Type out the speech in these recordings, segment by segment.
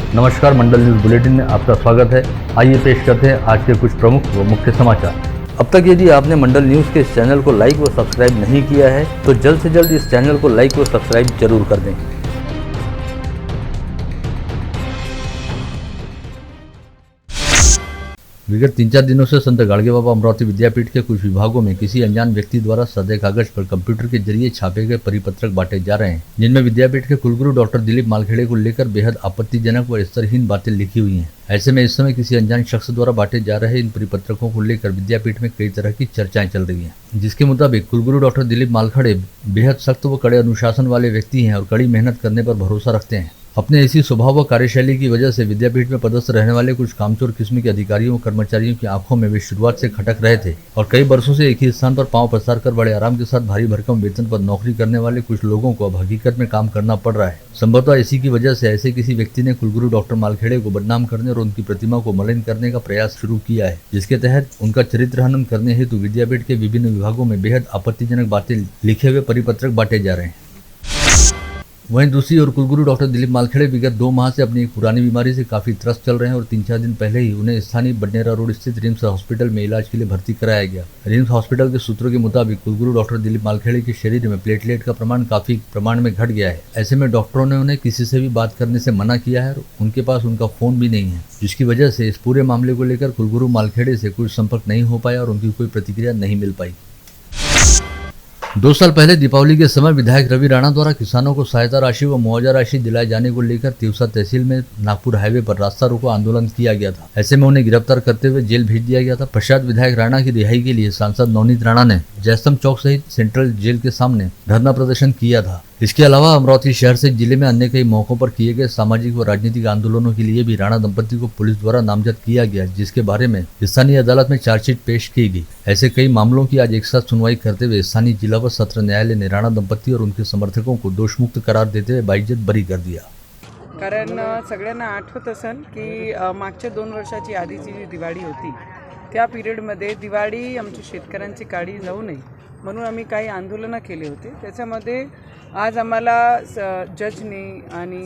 नमस्कार, मंडल news bulletin में आपका स्वागत है। आइए पेश करते हैं आज के कुछ प्रमुख व मुख्य समाचार। अब तक यदि आपने मंडल न्यूज के इस चैनल को लाइक व सब्सक्राइब नहीं किया है तो जल्द से जल्द इस चैनल को लाइक व सब्सक्राइब जरूर कर दें। विगत 3-4 दिनों से संत गाडगे बाबा अमरावती विद्यापीठ के कुछ विभागों में किसी अनजान व्यक्ति द्वारा सादे कागज पर कंप्यूटर के जरिए छापे गए परिपत्रक बांटे जा रहे हैं, जिनमें विद्यापीठ के कुलगुरु डॉक्टर दिलीप मालखेड़े को लेकर बेहद आपत्तिजनक व स्तरहीन बातें लिखी हुई हैं। ऐसे में इस समय किसी अनजान शख्स द्वारा बांटे जा रहे इन परिपत्रकों को लेकर विद्यापीठ में कई तरह की चर्चाएं चल रही हैं, जिसके मुताबिक कुलगुरु डॉक्टर दिलीप मालखेड़े बेहद सख्त व कड़े अनुशासन वाले व्यक्ति हैं और कड़ी मेहनत करने पर भरोसा रखते हैं। अपने इसी स्वभाव व कार्यशैली की वजह से विद्यापीठ में पदस्थ रहने वाले कुछ कामचोर किस्म के अधिकारियों व कर्मचारियों की आंखों में वे शुरुआत से खटक रहे थे और कई वर्षों से एक ही स्थान पर पांव पसार कर बड़े आराम के साथ भारी भरकम वेतन पर नौकरी करने वाले कुछ लोगों को अब हकीकत में काम करना पड़ रहा है। संभवतः इसी की वजह से ऐसे किसी व्यक्ति ने कुलगुरु डॉक्टर मालखेड़े को बदनाम करने और उनकी प्रतिमा को मलिन करने का प्रयास शुरू किया है, जिसके तहत उनका चरित्र हनन करने हेतु विद्यापीठ के विभिन्न विभागों में बेहद आपत्तिजनक बातें लिखे हुए परिपत्रक बांटे जा रहे हैं। वहीं दूसरी ओर कुलगुरु डॉक्टर दिलीप मालखेड़े विगत 2 माह से अपनी एक पुरानी बीमारी से काफी त्रस्त चल रहे हैं और 3-4 दिन पहले ही उन्हें स्थानीय बडनेरा रोड स्थित रिम्स हॉस्पिटल में इलाज के लिए भर्ती कराया गया। रिम्स हॉस्पिटल के सूत्रों के मुताबिक कुलगुरु डॉक्टर दिलीप मालखेड़े के शरीर में प्लेटलेट का प्रमाण काफी प्रमाण में घट गया है। ऐसे में डॉक्टरों ने उन्हें किसी से भी बात करने से मना किया है और उनके पास उनका फोन भी नहीं है, जिसकी वजह से इस पूरे मामले को लेकर कुलगुरु मालखेड़े से कोई संपर्क नहीं हो पाया और उनकी कोई प्रतिक्रिया नहीं मिल पाई। 2 साल पहले दीपावली के समय विधायक रवि राणा द्वारा किसानों को सहायता राशि व मुआवजा राशि दिलाए जाने को लेकर तिवसा तहसील में नागपुर हाईवे पर रास्ता रोको आंदोलन किया गया था। ऐसे में उन्हें गिरफ्तार करते हुए जेल भेज दिया गया था। पश्चात विधायक राणा की रिहाई के लिए सांसद नवनीत राणा ने जयस्तंभ चौक सहित सेंट्रल जेल के सामने धरना प्रदर्शन किया था। इसके अलावा अमरावती शहर से जिले में अन्य कई मौकों पर किए गए सामाजिक व राजनीतिक आंदोलनों के लिए भी राणा दंपति को पुलिस द्वारा नामजद किया गया, जिसके बारे में स्थानीय अदालत में चार्जशीट पेश की गई। ऐसे कई मामलों की आज एक साथ सुनवाई करते हुए स्थानीय जिला व सत्र न्यायालय ने राणा दंपति और उनके समर्थकों को दोषमुक्त करार देते हुए बाइज्जत बरी कर दिया। कारण सगळ्यांना आठवत असेल की मागच्या 2 वर्षाची आधीची जी दिवाळी होती त्या पिरियडमध्ये दिवाळी आमच्या शेतकऱ्यांची काढी जाऊ नये म्हणून आम्ही काही आंदोलनं केले होते। त्याच्यामध्ये आज आम्हाला जजने आणि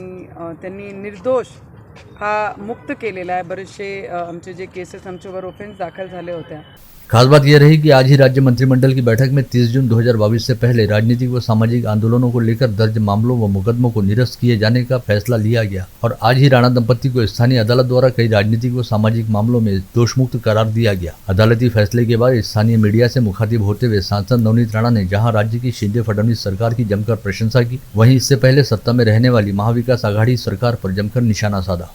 त्यांनी निर्दोष हा मुक्त केलेला आहे। बरेचसे आमचे जे केसेस आमच्यावर ऑफेन्स दाखल झाले होत्या। खास बात यह रही कि आज ही राज्य मंत्रिमंडल की बैठक में 30 जून 2022 से पहले राजनीतिक व सामाजिक आंदोलनों को लेकर दर्ज मामलों व मुकदमों को निरस्त किए जाने का फैसला लिया गया और आज ही राणा दंपति को स्थानीय अदालत द्वारा कई राजनीतिक व सामाजिक मामलों में दोषमुक्त करार दिया गया। अदालती फैसले के बाद स्थानीय मीडिया से मुखातिब होते हुए सांसद नवनीत राणा ने जहां राज्य की शिंदे फडणवीस सरकार की जमकर प्रशंसा की, वहीं इससे पहले सत्ता में रहने वाली महाविकास आघाड़ी सरकार पर जमकर निशाना साधा।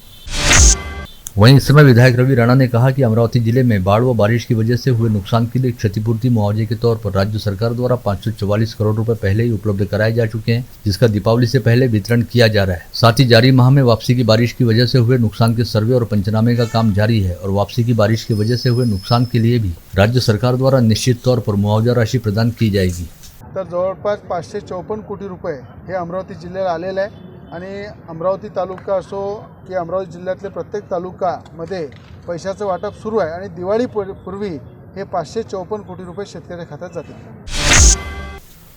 वहीं इस समय विधायक रवि राणा ने कहा कि अमरावती जिले में बाढ़ व बारिश की वजह से हुए नुकसान के लिए क्षतिपूर्ति मुआवजे के तौर पर राज्य सरकार द्वारा 544 करोड़ रुपए पहले ही उपलब्ध कराए जा चुके हैं, जिसका दीपावली से पहले वितरण किया जा रहा है। साथ ही जारी माह में वापसी की बारिश की वजह से हुए नुकसान के सर्वे और पंचनामे का काम जारी है और वापसी की बारिश की वजह से हुए नुकसान के लिए भी राज्य सरकार द्वारा निश्चित तौर पर मुआवजा राशि प्रदान की जाएगी। तर जवळपास 554 कोटी रुपये हे अमरावती जिल्ह्याला आलेले आहे आणि अमरावती तालुका असो की अमरावती जिल्ह्यातले प्रत्येक तालुकामध्ये पैशाचं वाटप सुरू आहे आणि दिवाळी पूर्वी हे 554 कोटी रुपये शेतकरी खात्यात जातील।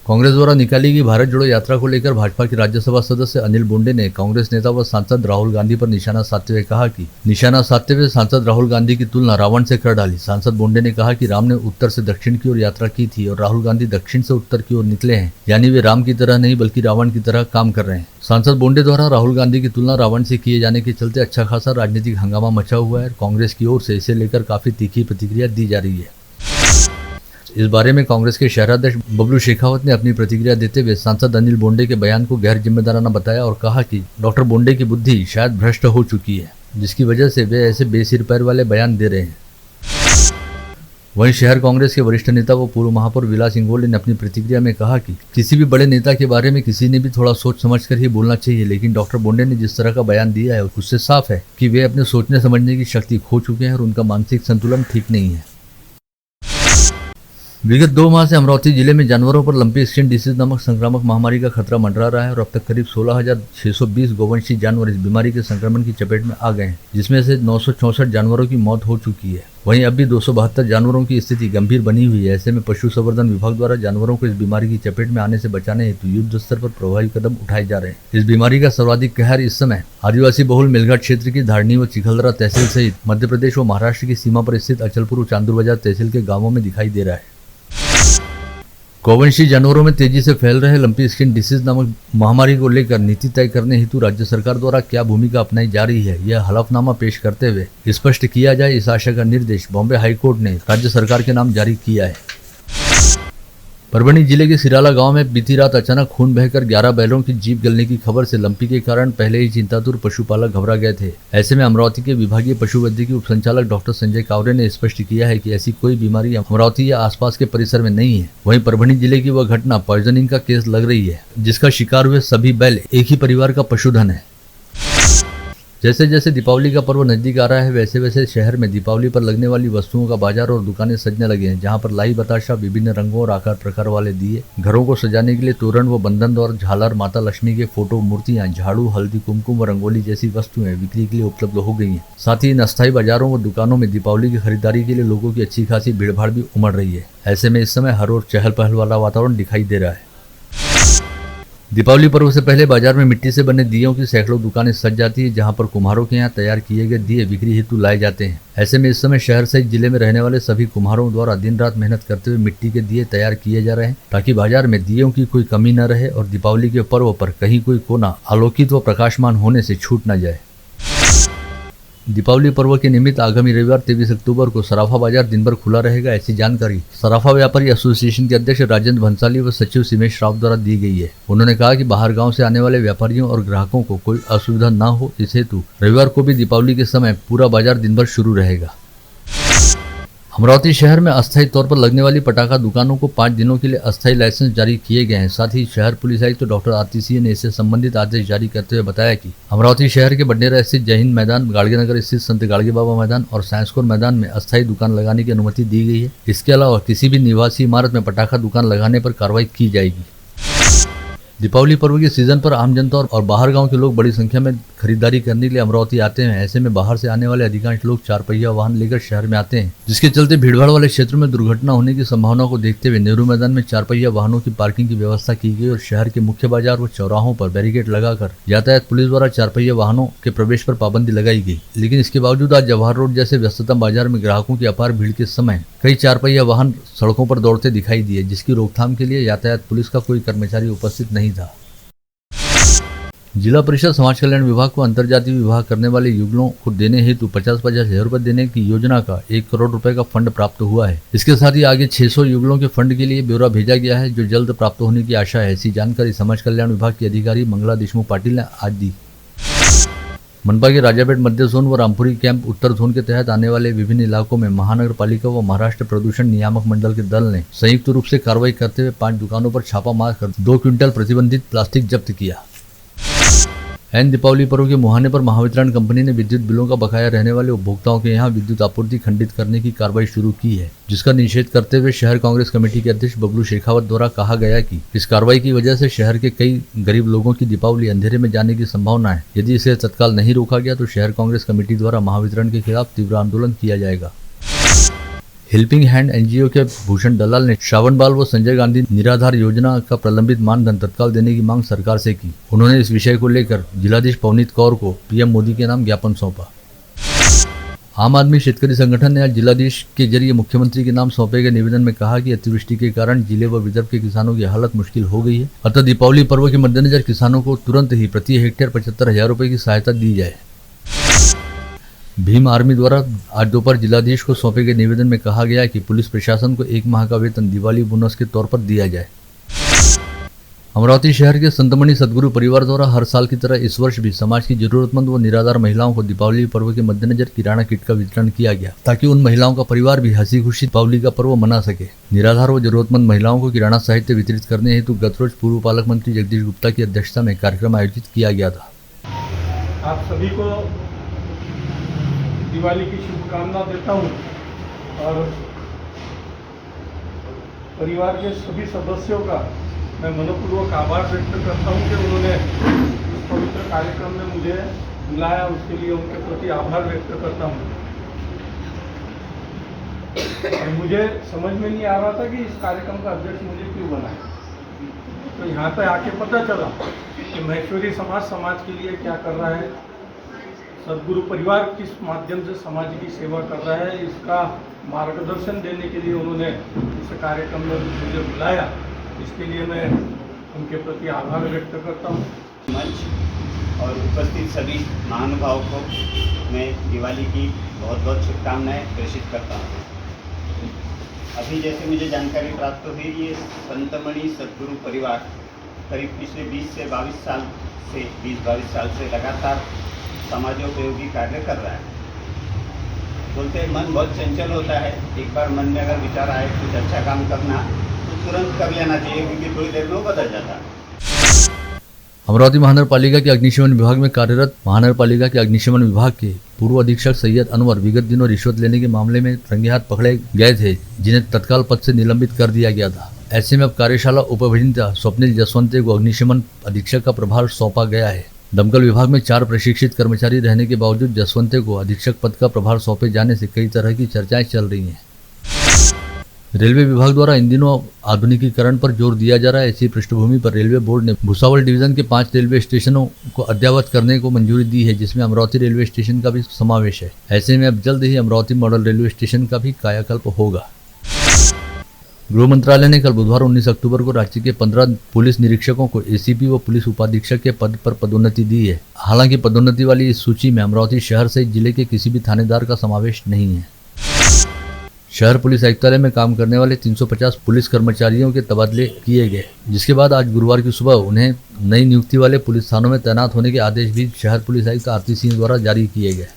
कांग्रेस द्वारा निकाली गई भारत जोड़ो यात्रा को लेकर भाजपा के राज्यसभा सदस्य अनिल बोंडे ने कांग्रेस नेता व सांसद राहुल गांधी पर निशाना साधते हुए कहा कि सांसद राहुल गांधी की तुलना रावण से कर डाली। सांसद बोंडे ने कहा कि राम ने उत्तर से दक्षिण की ओर यात्रा की थी और राहुल गांधी दक्षिण से उत्तर की ओर निकले हैं, यानी वे राम की तरह नहीं बल्कि रावण की तरह काम कर रहे हैं। सांसद बोंडे द्वारा राहुल गांधी की तुलना रावण से किए जाने के चलते अच्छा खासा राजनीतिक हंगामा मचा हुआ है। कांग्रेस की ओर से इसे लेकर काफी तीखी प्रतिक्रिया दी जा रही है। इस बारे में कांग्रेस के शहराध्यक्ष बबलू शेखावत ने अपनी प्रतिक्रिया देते हुए सांसद अनिल बोंडे के बयान को गैर जिम्मेदाराना बताया और कहा कि डॉक्टर बोंडे की बुद्धि शायद भ्रष्ट हो चुकी है, जिसकी वजह से वे ऐसे बेसिर पैर वाले बयान दे रहे हैं। वहीं शहर कांग्रेस के वरिष्ठ नेता व पूर्व महापौर विलास इंगोले ने अपनी प्रतिक्रिया में कहा कि किसी भी बड़े नेता के बारे में किसी ने भी थोड़ा सोच समझकर ही बोलना चाहिए, लेकिन डॉक्टर बोंडे ने जिस तरह का बयान दिया है उससे साफ है कि वे अपने सोचने समझने की शक्ति खो चुके हैं और उनका मानसिक संतुलन ठीक नहीं है। विगत 2 माह से अमरावती जिले में जानवरों पर लंपी स्किन डिसीज नामक संक्रामक महामारी का खतरा मंडरा रहा है और अब तक करीब 16,620 गोवंशी जानवर इस बीमारी के संक्रमण की चपेट में आ गए हैं, जिसमें से 964 जानवरों की मौत हो चुकी है। वहीं अब भी 272 जानवरों की स्थिति गंभीर बनी हुई है। ऐसे में पशु संवर्धन विभाग द्वारा जानवरों को इस बीमारी की चपेट में आने से बचाने हेतु युद्ध स्तर पर प्रभावी कदम उठाए जा रहे हैं। इस बीमारी का सर्वाधिक कहर इस समय आदिवासी बहुल मेलघाट क्षेत्र की धारणी व चिखलदरा तहसील सहित मध्य प्रदेश व महाराष्ट्र की सीमा पर स्थित अचलपुर व चांदूर बाजार तहसील के गाँवों में दिखाई दे रहा है। गोवंशी जानवरों में तेजी से फैल रहे लंपी स्किन डिसीज नामक महामारी को लेकर नीति तय करने हेतु राज्य सरकार द्वारा क्या भूमिका अपनाई जा रही है, यह हलफनामा पेश करते हुए स्पष्ट किया जाए, इस आशय का निर्देश बॉम्बे हाईकोर्ट ने राज्य सरकार के नाम जारी किया है। परभणी जिले के सिराला गांव में बीती रात अचानक खून बहकर 11 बैलों की जीभ गलने की खबर से लंपी के कारण पहले ही चिंतातुर पशुपालक घबरा गए थे। ऐसे में अमरावती के विभागीय पशु वैद्य उप संचालक डॉक्टर संजय कावरे ने स्पष्ट किया है कि ऐसी कोई बीमारी अमरावती या आसपास के परिसर में नहीं है। वहीं परभणी जिले की वह घटना पॉइजनिंग का केस लग रही है, जिसका शिकार हुए सभी बैल एक ही परिवार का पशुधन है। जैसे जैसे दीपावली का पर्व नजदीक आ रहा है, वैसे वैसे शहर में दीपावली पर लगने वाली वस्तुओं का बाजार और दुकानें सजने लगे हैं, जहां पर लाई बताशा, विभिन्न रंगों और आकार प्रकार वाले दिए, घरों को सजाने के लिए तोरण व बंधन और झालर, माता लक्ष्मी के फोटो, मूर्तियां, झाड़ू, हल्दी, कुमकुम व रंगोली जैसी वस्तुएं बिक्री के लिए उपलब्ध हो गई हैं। साथ ही इन अस्थायी बाजारों व दुकानों में दीपावली की खरीदारी के लिए लोगों की अच्छी खासी भीड़भाड़ भी उमड़ रही है। ऐसे में इस समय हर ओर चहल पहल वाला वातावरण दिखाई दे रहा है। दीपावली पर्व से पहले बाजार में मिट्टी से बने दियों की सैकड़ों दुकानें सज जाती है, जहां पर कुम्हारों के यहां तैयार किए गए दिए बिक्री हेतु लाए जाते हैं। ऐसे में इस समय शहर सहित जिले में रहने वाले सभी कुम्हारों द्वारा दिन रात मेहनत करते हुए मिट्टी के दिए तैयार किए जा रहे हैं, ताकि बाजार में दियों की कोई कमी न रहे और दीपावली के पर्व पर कहीं कोई कोना आलोकित व प्रकाशमान होने से छूट न जाए। दीपावली पर्व के निमित्त आगामी रविवार 23 अक्टूबर को सराफा बाजार दिन भर खुला रहेगा, ऐसी जानकारी सराफा व्यापारी एसोसिएशन के अध्यक्ष राजेंद्र भंसाली व सचिव सीमेश राव द्वारा दी गई है। उन्होंने कहा कि बाहर गांव से आने वाले व्यापारियों और ग्राहकों को कोई असुविधा न हो, इस हेतु रविवार को भी दीपावली के समय पूरा बाजार दिन भर शुरू रहेगा। अमरावती शहर में अस्थायी तौर पर लगने वाली पटाखा दुकानों को 5 दिनों के लिए अस्थायी लाइसेंस जारी किए गए हैं। साथ ही शहर पुलिस आयुक्त तो डॉक्टर आरती सिंह ने इससे संबंधित आदेश जारी करते हुए बताया कि अमरावती शहर के बडनेरा स्थित जय हिंद मैदान, गाड़गेनगर स्थित संत गाड़गे बाबा मैदान और साइंस कोर मैदान में अस्थायी दुकान लगाने की अनुमति दी गई है। इसके अलावा किसी भी निवासी इमारत में पटाखा दुकान लगाने पर कार्रवाई की जाएगी। दीपावली पर्व के सीजन पर आम जनता और बाहर गांव के लोग बड़ी संख्या में खरीदारी करने के लिए अमरावती आते हैं। ऐसे में बाहर से आने वाले अधिकांश लोग 4 पहिया वाहन लेकर शहर में आते हैं, जिसके चलते भीड़भाड़ वाले क्षेत्र में दुर्घटना होने की संभावना को देखते हुए नेहरू मैदान में 4 पहिया वाहनों की पार्किंग की व्यवस्था की गई और शहर के मुख्य बाजार व चौराहों पर बैरिकेड लगाकर यातायात पुलिस द्वारा 4 पहिया वाहनों के प्रवेश पर पाबंदी लगाई गई। लेकिन इसके बावजूद आज जवाहर रोड जैसे व्यस्ततम बाजार में ग्राहकों की अपार भीड़ के समय कई 4 पहिया वाहन सड़कों पर दौड़ते दिखाई दिए, जिसकी रोकथाम के लिए यातायात पुलिस का कोई कर्मचारी उपस्थित नहीं था। जिला परिषद समाज कल्याण विभाग को अंतर्जातीय विवाह करने वाले युगलों को देने हेतु 50-50 हजार रुपए देने की योजना का 1 करोड़ रुपए का फंड प्राप्त हुआ है। इसके साथ ही आगे 600 युगलों के फंड के लिए ब्यौरा भेजा गया है, जो जल्द प्राप्त होने की आशा है। ऐसी जानकारी समाज कल्याण विभाग की अधिकारी मंगला देशमुख पाटिल ने आज दी। मनपा के राजापेट मध्य जोन व रामपुरी कैंप उत्तर जोन के तहत आने वाले विभिन्न इलाकों में महानगर पालिका व महाराष्ट्र प्रदूषण नियामक मंडल के दल ने संयुक्त रूप से कार्रवाई करते हुए 5 दुकानों पर छापा मारकर 2 क्विंटल प्रतिबंधित प्लास्टिक जब्त किया। एन दीपावली पर्व के मुहाने पर महावितरण कंपनी ने विद्युत बिलों का बकाया रहने वाले उपभोक्ताओं के यहां विद्युत आपूर्ति खंडित करने की कार्रवाई शुरू की है, जिसका निषेध करते हुए शहर कांग्रेस कमेटी के अध्यक्ष बबलू शेखावत द्वारा कहा गया कि इस कार्रवाई की वजह से शहर के कई गरीब लोगों की दीपावली अंधेरे में जाने की संभावना है। यदि इसे तत्काल नहीं रोका गया तो शहर कांग्रेस कमेटी द्वारा महावितरण के खिलाफ तीव्र आंदोलन किया जाएगा। हेल्पिंग हैंड एनजीओ के भूषण दलाल ने श्रावण बाल व संजय गांधी निराधार योजना का प्रलंबित मानधन तत्काल देने की मांग सरकार से की। उन्होंने इस विषय को लेकर जिलाधीश पवनीत कौर को पीएम मोदी के नाम ज्ञापन सौंपा। आम आदमी शेतकरी संगठन ने आज जिलाधीश के जरिए मुख्यमंत्री के नाम सौंपे गए निवेदन में कहा कि अतिवृष्टि के कारण जिले व विदर्भ के किसानों की हालत मुश्किल हो गई है, अतः दीपावली पर्व के मद्देनजर किसानों को तुरंत ही प्रति हेक्टेयर 75,000 रुपए की सहायता दी जाए। भीम आर्मी द्वारा आज दोपहर जिलाधीश को सौंपे गए निवेदन में कहा गया कि पुलिस प्रशासन को 1 माह का वेतन दिवाली बोनस के तौर पर दिया जाए। अमरावती शहर के संतमणि सदगुरु परिवार द्वारा हर साल की तरह इस वर्ष भी समाज की जरूरतमंद व निराधार महिलाओं को दीपावली पर्व के मद्देनजर किराना किट का वितरण किया गया, ताकि उन महिलाओं का परिवार भी हंसी खुशी दीपावली का पर्व मना सके। निराधार व जरूरतमंद महिलाओं को किराना साहित्य वितरित करने हेतु गत रोज पूर्व पालक मंत्री जगदीश गुप्ता की अध्यक्षता में कार्यक्रम आयोजित किया गया था। आप सभी को दिवाली की शुभकामना देता हूँ और परिवार के सभी सदस्यों का मैं मनपूर्वक आभार व्यक्त करता हूं कि उन्होंने इस पवित्र कार्यक्रम में मुझे बुलाया, उसके लिए उनके प्रति आभार व्यक्त करता हूं। और मुझे समझ में नहीं आ रहा था कि इस कार्यक्रम का अध्यक्ष मुझे क्यों बनाया, तो यहाँ पे आके पता चला कि महेश्वरी समाज के लिए क्या कर रहा है, सदगुरु परिवार किस माध्यम से समाज की सेवा कर रहा है, इसका मार्गदर्शन देने के लिए उन्होंने इस कार्यक्रम में मुझे बुलाया। इसके लिए मैं उनके प्रति आभार व्यक्त करता हूँ। मंच और उपस्थित सभी महानुभावों को मैं दिवाली की बहुत बहुत शुभकामनाएं प्रेषित करता हूँ। अभी जैसे मुझे जानकारी प्राप्त हुई, ये संतमणि सदगुरु परिवार करीब पिछले 20 से 22 साल से लगातार समाजोपयोगी कार्य कर रहा है। बोलते हैं मन बहुत चंचल होता है, एक बार मन में अगर विचार आए कुछ अच्छा काम करना तो तुरंत कर लेना चाहिए, क्योंकि थोड़ी देर में वो बदल जाता है। अमरावती महानगर पालिका के अग्निशमन विभाग में कार्यरत महानगर पालिका के अग्निशमन विभाग के पूर्व अधीक्षक सैयद अनवर विगत दिनों रिश्वत लेने के मामले में रंगे हाथ पकड़े गए थे, जिन्हें तत्काल पद से निलंबित कर दिया गया था। ऐसे में अब कार्यशाला उपअभियंता स्वप्निल जसवंते को अग्निशमन अधीक्षक का प्रभार सौंपा गया है। दमकल विभाग में 4 प्रशिक्षित कर्मचारी रहने के बावजूद जसवंते को अधीक्षक पद का प्रभार सौंपे जाने से कई तरह की चर्चाएं चल रही हैं। रेलवे विभाग द्वारा इन दिनों आधुनिकीकरण पर जोर दिया जा रहा है। इसी पृष्ठभूमि पर रेलवे बोर्ड ने भुसावल डिवीजन के 5 रेलवे स्टेशनों को अद्ययावत करने को मंजूरी दी है, जिसमें अमरावती रेलवे स्टेशन का भी समावेश है। ऐसे में अब जल्द ही अमरावती मॉडल रेलवे स्टेशन का भी कायाकल्प होगा। गृह मंत्रालय ने कल बुधवार 19 अक्टूबर को राज्य के 15 पुलिस निरीक्षकों को एसीपी व पुलिस उपाधीक्षक के पद पर पदोन्नति दी है। हालांकि पदोन्नति वाली इस सूची में अमरावती शहर सहित जिले के किसी भी थानेदार का समावेश नहीं है। शहर पुलिस आयुक्तालय में काम करने वाले 350 पुलिस कर्मचारियों के तबादले किए गए, जिसके बाद आज गुरुवार की सुबह उन्हें नई नियुक्ति वाले पुलिस थानों में तैनात होने के आदेश भी शहर पुलिस आयुक्त आरती सिंह द्वारा जारी किए गए।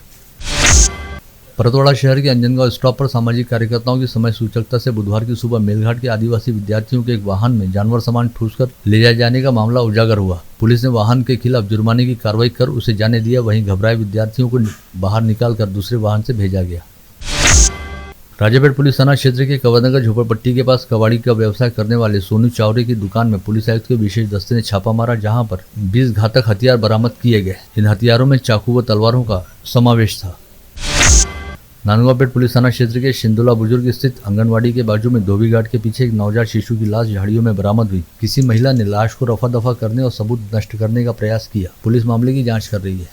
परतवाड़ा शहर के अंजनगांव स्टॉप पर सामाजिक कार्यकर्ताओं की समय सूचकता से बुधवार की सुबह मेलघाट के आदिवासी विद्यार्थियों के एक वाहन में जानवर सामान ठूसकर ले जाए जाने का मामला उजागर हुआ। पुलिस ने वाहन के खिलाफ जुर्माने की कार्रवाई कर उसे जाने दिया। वहीं घबराए विद्यार्थियों को बाहर निकालकर दूसरे वाहन से भेजा गया। राजापेट पुलिस थाना क्षेत्र के कंवरनगर झोपड़पट्टी के पास कबाड़ी का व्यवसाय करने वाले सोनू चावरे की दुकान में पुलिस आयुक्त के विशेष दस्ते ने छापा मारा, जहां पर 20 घातक हथियार बरामद किए गए। इन हथियारों में चाकू व तलवारों का समावेश था। नांदगांवपेट पुलिस थाना क्षेत्र के शिंदोला बुजुर्ग स्थित आंगनवाड़ी के बाजू में धोबी घाट के पीछे एक नवजात शिशु की लाश झाड़ियों में बरामद हुई। किसी महिला ने लाश को रफा दफा करने और सबूत नष्ट करने का प्रयास किया। पुलिस मामले की जांच कर रही है।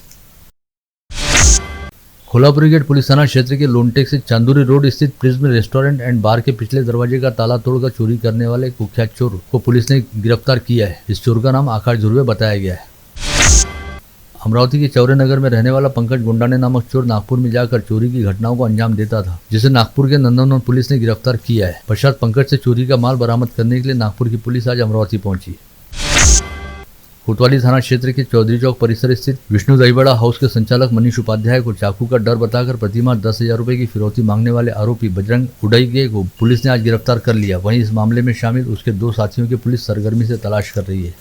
कोल्हापुरी गेट पुलिस थाना क्षेत्र के लोनटेक से चांदूरी रोड स्थित प्रिज्म रेस्टोरेंट एंड बार के पिछले दरवाजे का ताला तोड़कर चोरी करने वाले कुख्यात चोर को पुलिस ने गिरफ्तार किया है। इस चोर का नाम आकाश ध्रुवे बताया गया है। अमरावती के चौरे नगर में रहने वाला पंकज गुंडाने नामक चोर नागपुर में जाकर चोरी की घटनाओं को अंजाम देता था, जिसे नागपुर के नंदनवन पुलिस ने गिरफ्तार किया है। पश्चात पंकज से चोरी का माल बरामद करने के लिए नागपुर की पुलिस आज अमरावती पहुंची। कोतवाली थाना क्षेत्र के चौधरी चौक परिसर स्थित विष्णु दहीबड़ा हाउस के संचालक मनीष उपाध्याय को चाकू का डर बताकर प्रतिमाह 10,000 रुपए की फिरौती मांगने वाले आरोपी बजरंग उडाईगे को पुलिस ने आज गिरफ्तार कर लिया। वहीं इस मामले में शामिल उसके 2 साथियों की पुलिस सरगर्मी से तलाश कर रही है।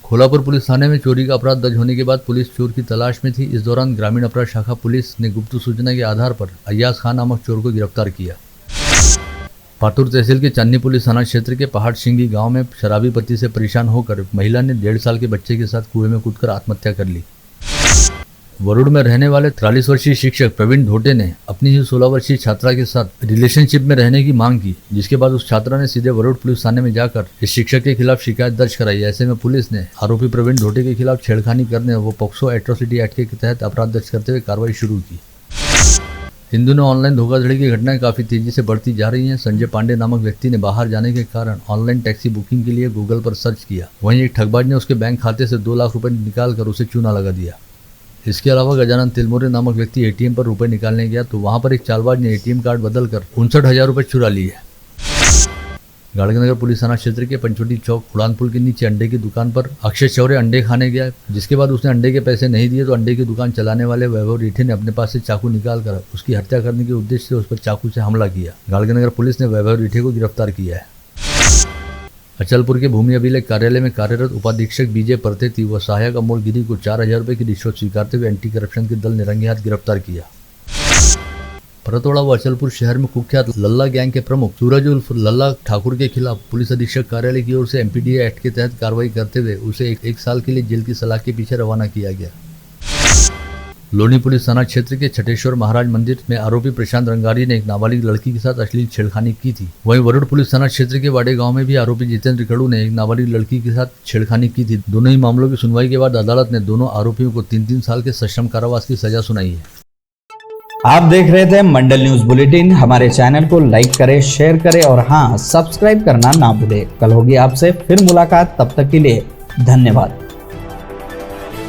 कोल्हापुर पुलिस थाने में चोरी का अपराध दर्ज होने के बाद पुलिस चोर की तलाश में थी। इस दौरान ग्रामीण अपराध शाखा पुलिस ने गुप्त सूचना के आधार पर अय्याज खान नामक चोर को गिरफ्तार किया। पातुर तहसील के चांदनी पुलिस थाना क्षेत्र के पहाड़ सिंगी गांव में शराबी पति से परेशान होकर महिला ने 1.5 साल के बच्चे के साथ कुएं में कूदकर आत्महत्या कर ली। वरुड़ में रहने वाले 43 वर्षीय शिक्षक प्रवीण ढोटे ने अपनी ही 16 वर्षीय छात्रा के साथ रिलेशनशिप में रहने की मांग की, जिसके बाद उस छात्रा ने सीधे वरुड़ पुलिस थाने में जाकर इस शिक्षक के खिलाफ शिकायत दर्ज कराई। ऐसे में पुलिस ने आरोपी प्रवीण ढोटे के खिलाफ छेड़खानी करने व पोक्सो एट्रोसिटी एक्ट के तहत अपराध दर्ज करते हुए कार्रवाई शुरू की। इन दिनों ऑनलाइन धोखाधड़ी की घटनाएं काफी तेजी से बढ़ती जा रही हैं। संजय पांडे नामक व्यक्ति ने बाहर जाने के कारण ऑनलाइन टैक्सी बुकिंग के लिए गूगल पर सर्च किया। वहीं एक ठगबाज ने उसके बैंक खाते से 2 लाख रुपए निकालकर उसे चूना लगा दिया। इसके अलावा गजानन तिलमोरे नामक व्यक्ति एटीएम पर रुपए निकालने गया तो वहां पर एक चालबाज ने एटीएम कार्ड बदलकर 59,000 रुपए चुरा लिए। गाड़गनगर पुलिस थाना क्षेत्र के पंचवटी चौक उड़ान पुल के नीचे अंडे की दुकान पर अक्षय चौरे अंडे खाने गया, जिसके बाद उसने अंडे के पैसे नहीं दिए तो अंडे की दुकान चलाने वाले वैभव रीठे ने अपने पास से चाकू निकालकर उसकी हत्या करने के उद्देश्य से उस पर चाकू से हमला किया। गाड़गनगर पुलिस ने वैभव रीठे को गिरफ्तार किया है। अचलपुर के भूमि अभिलेख कार्यालय में कार्यरत उपाधीक्षक बीजे परतेती व सहायक अमोल गिरी को 4,000 रुपए की रिश्वत स्वीकारते हुए एंटी करप्शन के दल ने रंगे हाथ गिरफ्तार किया। परतोड़ा व अचलपुर शहर में कुख्यात लल्ला गैंग के प्रमुख सूरज उर्फ लल्ला ठाकुर के खिलाफ पुलिस अधीक्षक कार्यालय की ओर से एमपीडीए एक्ट के तहत कार्रवाई करते हुए उसे एक साल के लिए जेल की सलाह के पीछे रवाना किया गया। लोनी पुलिस थाना क्षेत्र के छठेश्वर महाराज मंदिर में आरोपी प्रशांत रंगारी ने एक नाबालिग लड़की के साथ अश्लील छेड़खानी की थी। वहीं वरुण पुलिस थाना क्षेत्र के वाडे गांव में भी आरोपी जितेंद्र कड़ू ने एक नाबालिग लड़की के साथ छेड़खानी की थी। दोनों ही मामलों की सुनवाई के बाद अदालत ने दोनों आरोपियों को 3-3 साल के सश्रम कारावास की सजा सुनाई है। आप देख रहे थे मंडल न्यूज बुलेटिन। हमारे चैनल को लाइक करें, शेयर करें और हाँ, सब्सक्राइब करना ना भूलें। कल होगी आपसे फिर मुलाकात, तब तक के लिए धन्यवाद।